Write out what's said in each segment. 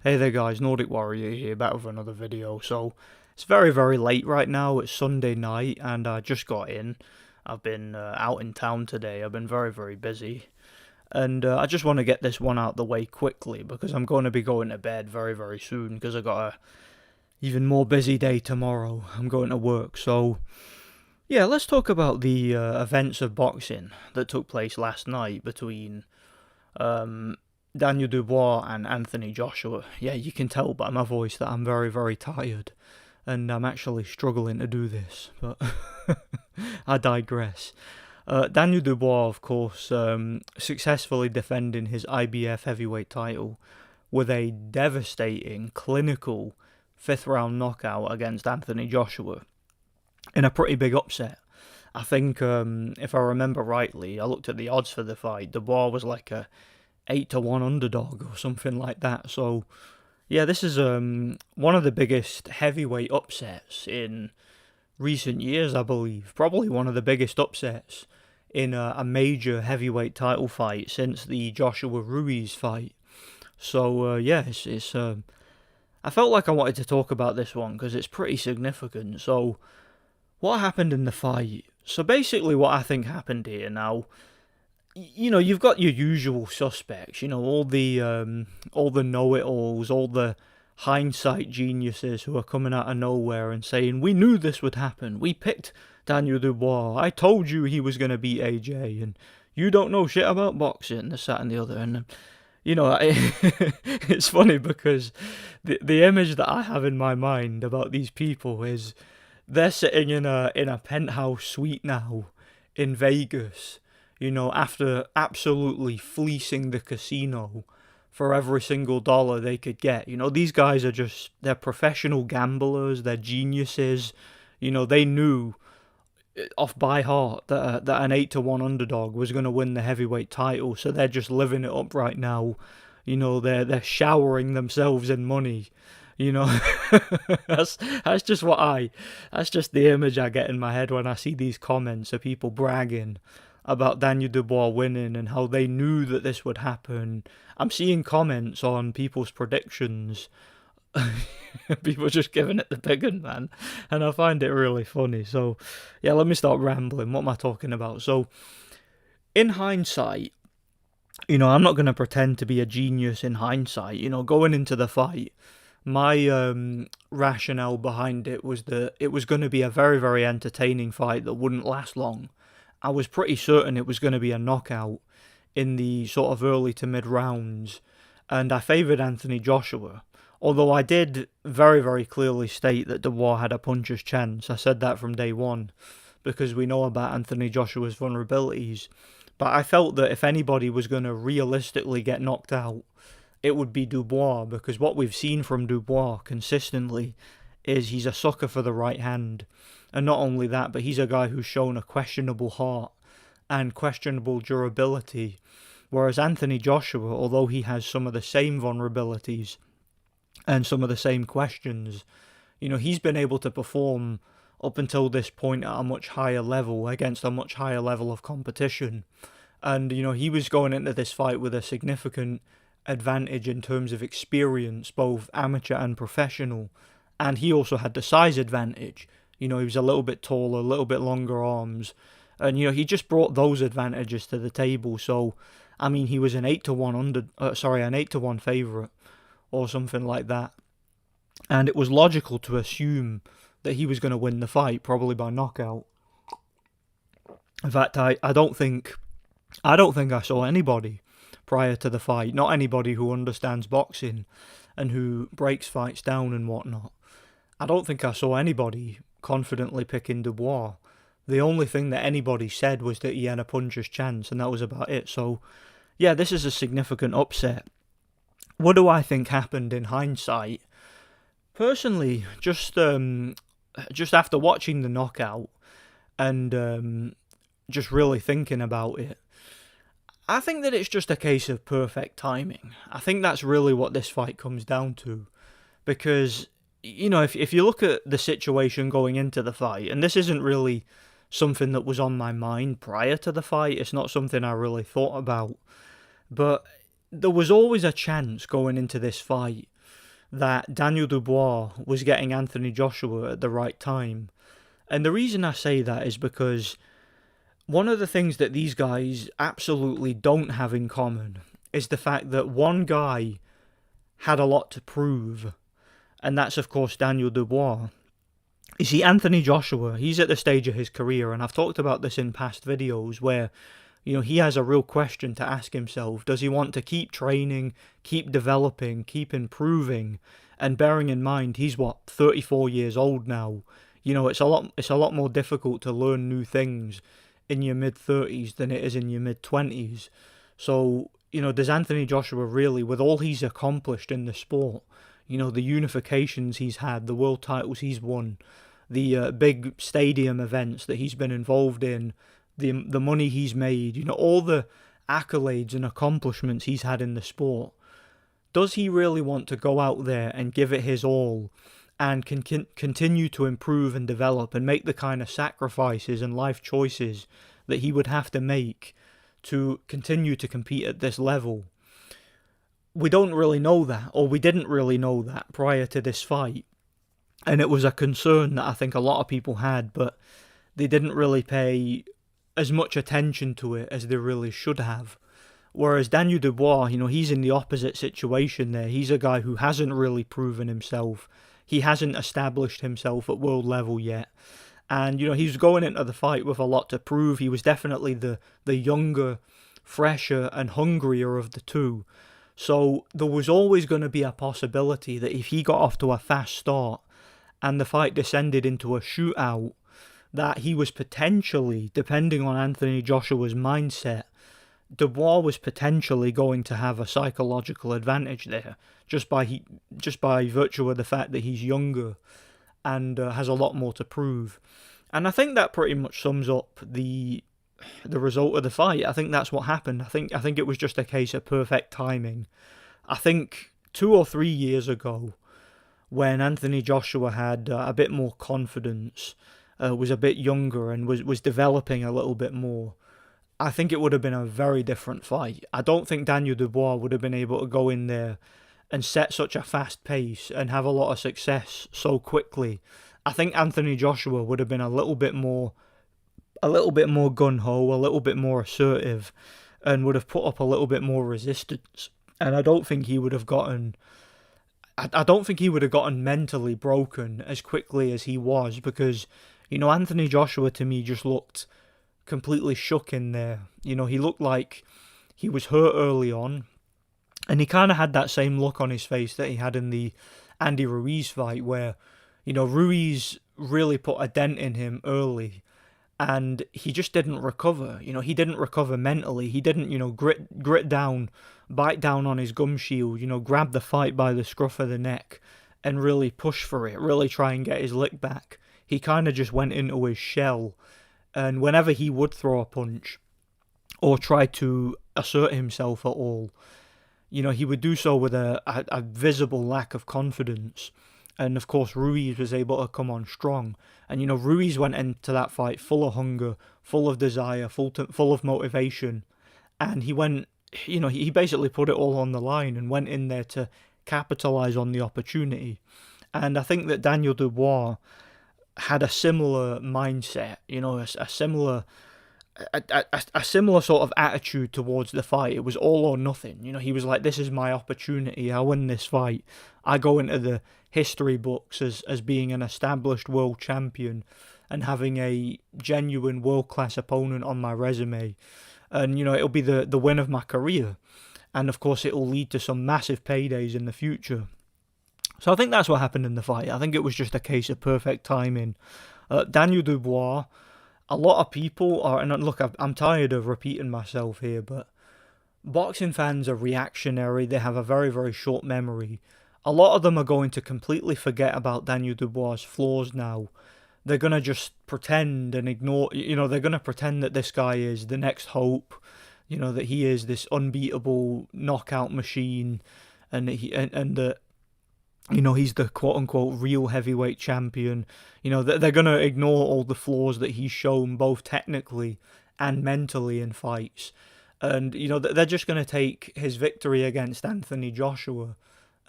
Hey there guys, Nordic Warrior here, back with another video. So, it's very very late right now, it's Sunday night and I just got in. I've been out in town today, I've been very very busy. And I just want to get this one out the way quickly because I'm going to be going to bed very very soon because I got a even more busy day tomorrow. I'm going to work, so yeah, let's talk about the events of boxing that took place last night between um, Daniel Dubois and Anthony Joshua. Yeah, you can tell by my voice that I'm very, very tired, and I'm actually struggling to do this, but I digress. Daniel Dubois, of course, successfully defending his IBF heavyweight title with a devastating, clinical fifth round knockout against Anthony Joshua in a pretty big upset. I think, if I remember rightly, I looked at the odds for the fight. Dubois was like a 8-1 underdog or something like that. So yeah, this is one of the biggest heavyweight upsets in recent years, I believe. Probably one of the biggest upsets in a major heavyweight title fight since the Joshua Ruiz fight. So yeah, it's I felt like I wanted to talk about this one because it's pretty significant. So what happened in the fight? So basically, what I think happened here now, you've got your usual suspects, all the know-it-alls, all the hindsight geniuses who are coming out of nowhere and saying, we knew this would happen, we picked Daniel Dubois, I told you he was going to beat AJ, and you don't know shit about boxing, this, that and the other. And it's funny because the image that I have in my mind about these people is they're sitting in a penthouse suite now in Vegas, after absolutely fleecing the casino for every single dollar they could get. These guys are they're professional gamblers, they're geniuses. They knew off by heart that an 8-1 underdog was going to win the heavyweight title, so they're just living it up right now. They're showering themselves in money. You know, that's just that's just the image I get in my head when I see these comments of people bragging about Daniel Dubois winning and how they knew that this would happen. I'm seeing comments on people's predictions. People just giving it the big one, man, and I find it really funny. So, yeah, let me start rambling. What am I talking about? So, in hindsight, I'm not going to pretend to be a genius in hindsight. Going into the fight, my rationale behind it was that it was going to be a very, very entertaining fight that wouldn't last long. I was pretty certain it was going to be a knockout in the sort of early to mid rounds, and I favoured Anthony Joshua. Although I did very, very clearly state that Dubois had a puncher's chance. I said that from day one, because we know about Anthony Joshua's vulnerabilities. But I felt that if anybody was going to realistically get knocked out, it would be Dubois, because what we've seen from Dubois consistently is he's a sucker for the right hand. And not only that, but he's a guy who's shown a questionable heart and questionable durability. Whereas Anthony Joshua, although he has some of the same vulnerabilities and some of the same questions, he's been able to perform up until this point at a much higher level against a much higher level of competition. And, he was going into this fight with a significant advantage in terms of experience, both amateur and professional. And he also had the size advantage. He was a little bit taller, a little bit longer arms. And, he just brought those advantages to the table. So, I mean, he was an 8-1 an 8-1 favourite or something like that. And it was logical to assume that he was going to win the fight, probably by knockout. In fact, I don't think I saw anybody prior to the fight, not anybody who understands boxing and who breaks fights down and whatnot. I don't think I saw anybody confidently picking Dubois. The only thing that anybody said was that he had a puncher's chance, and that was about it. So, yeah, this is a significant upset. What do I think happened in hindsight? Personally, just after watching the knockout and just really thinking about it, I think that it's just a case of perfect timing. I think that's really what this fight comes down to. Because, if you look at the situation going into the fight, and this isn't really something that was on my mind prior to the fight, it's not something I really thought about, but there was always a chance going into this fight that Daniel Dubois was getting Anthony Joshua at the right time. And the reason I say that is because one of the things that these guys absolutely don't have in common is the fact that one guy had a lot to prove, and that's, of course, Daniel Dubois. You see, Anthony Joshua, he's at the stage of his career, and I've talked about this in past videos, where he has a real question to ask himself. Does he want to keep training, keep developing, keep improving? And bearing in mind, he's 34 years old now. It's a lot more difficult to learn new things in your mid-30s than it is in your mid-20s. So, does Anthony Joshua really, with all he's accomplished in the sport, the unifications he's had, the world titles he's won, the big stadium events that he's been involved in, the money he's made, all the accolades and accomplishments he's had in the sport, does he really want to go out there and give it his all and continue to improve and develop and make the kind of sacrifices and life choices that he would have to make to continue to compete at this level? We don't really know that, or we didn't really know that prior to this fight. And it was a concern that I think a lot of people had, but they didn't really pay as much attention to it as they really should have. Whereas Daniel Dubois, he's in the opposite situation there. He's a guy who hasn't really proven himself. He hasn't established himself at world level yet. And, he's going into the fight with a lot to prove. He was definitely the younger, fresher and hungrier of the two. So there was always going to be a possibility that if he got off to a fast start and the fight descended into a shootout, that he was potentially, depending on Anthony Joshua's mindset, Dubois was potentially going to have a psychological advantage there, just by virtue of the fact that he's younger and has a lot more to prove. And I think that pretty much sums up the result of the fight. I think that's what happened. I think it was just a case of perfect timing. I think 2 or 3 years ago, when Anthony Joshua had a bit more confidence, was a bit younger and was developing a little bit more, I think it would have been a very different fight. I don't think Daniel Dubois would have been able to go in there and set such a fast pace and have a lot of success so quickly. I think Anthony Joshua would have been a little bit more gung-ho, a little bit more assertive, and would have put up a little bit more resistance. And I don't think he would have gotten mentally broken as quickly as he was, because, Anthony Joshua to me just looked completely shook in there. He looked like he was hurt early on, and he kind of had that same look on his face that he had in the Andy Ruiz fight, where, Ruiz really put a dent in him early, and he just didn't recover. He didn't recover mentally. He didn't, grit down, bite down on his gum shield, grab the fight by the scruff of the neck and really push for it, really try and get his lick back. He kind of just went into his shell. And whenever he would throw a punch or try to assert himself at all, he would do so with a visible lack of confidence. And of course, Ruiz was able to come on strong. And, Ruiz went into that fight full of hunger, full of desire, full of motivation. And he went, he basically put it all on the line and went in there to capitalize on the opportunity. And I think that Daniel Dubois had a similar mindset, a similar sort of attitude towards the fight. It was all or nothing. He was like, this is my opportunity. I win this fight. I go into the history books as being an established world champion and having a genuine world-class opponent on my resume. And, it'll be the win of my career. And, of course, it'll lead to some massive paydays in the future. So I think that's what happened in the fight. I think it was just a case of perfect timing. Daniel Dubois, a lot of people are, and look, I'm tired of repeating myself here, but boxing fans are reactionary. They have a very, very short memory. A lot of them are going to completely forget about Daniel Dubois' flaws now. They're going to just pretend and ignore, they're going to pretend that this guy is the next hope, that he is this unbeatable knockout machine, and that he's the quote-unquote real heavyweight champion. They're going to ignore all the flaws that he's shown, both technically and mentally in fights. And, they're just going to take his victory against Anthony Joshua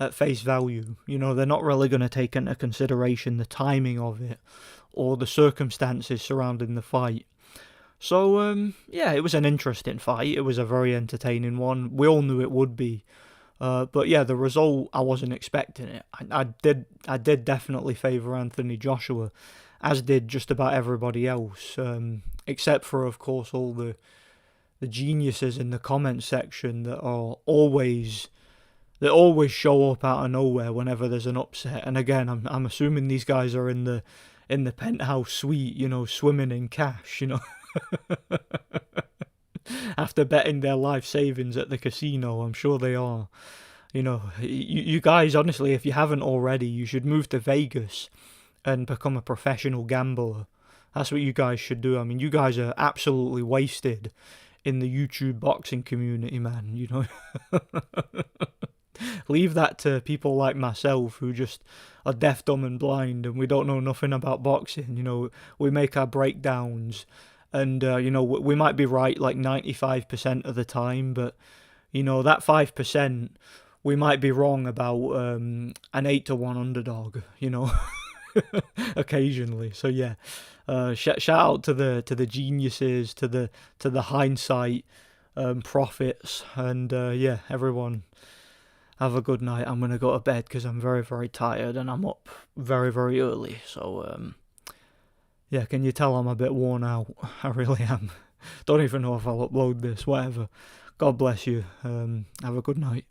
at face value. You know, they're not really going to take into consideration the timing of it or the circumstances surrounding the fight. So, yeah, it was an interesting fight. It was a very entertaining one. We all knew it would be. But yeah, the result, I wasn't expecting it. I did definitely favour Anthony Joshua, as did just about everybody else, except for, of course, all the geniuses in the comment section that always show up out of nowhere whenever there's an upset. And again, I'm assuming these guys are in the penthouse suite, you know, swimming in cash, you know. After betting their life savings at the casino, I'm sure they are. You know, you guys, honestly, if you haven't already, you should move to Vegas and become a professional gambler. That's what you guys should do. I mean, you guys are absolutely wasted in the YouTube boxing community, man, you know. Leave that to people like myself who just are deaf, dumb and blind, and we don't know nothing about boxing. You know, we make our breakdowns, and you know, we might be right like 95% of the time, but you know, that 5% we might be wrong about an 8-1 underdog, you know. Occasionally. So yeah, shout out to the geniuses, to the hindsight prophets, and yeah, everyone have a good night. I'm gonna go to bed because I'm very, very tired and I'm up very, very early. So yeah, can you tell I'm a bit worn out? I really am. Don't even know if I'll upload this. Whatever. God bless you. Have a good night.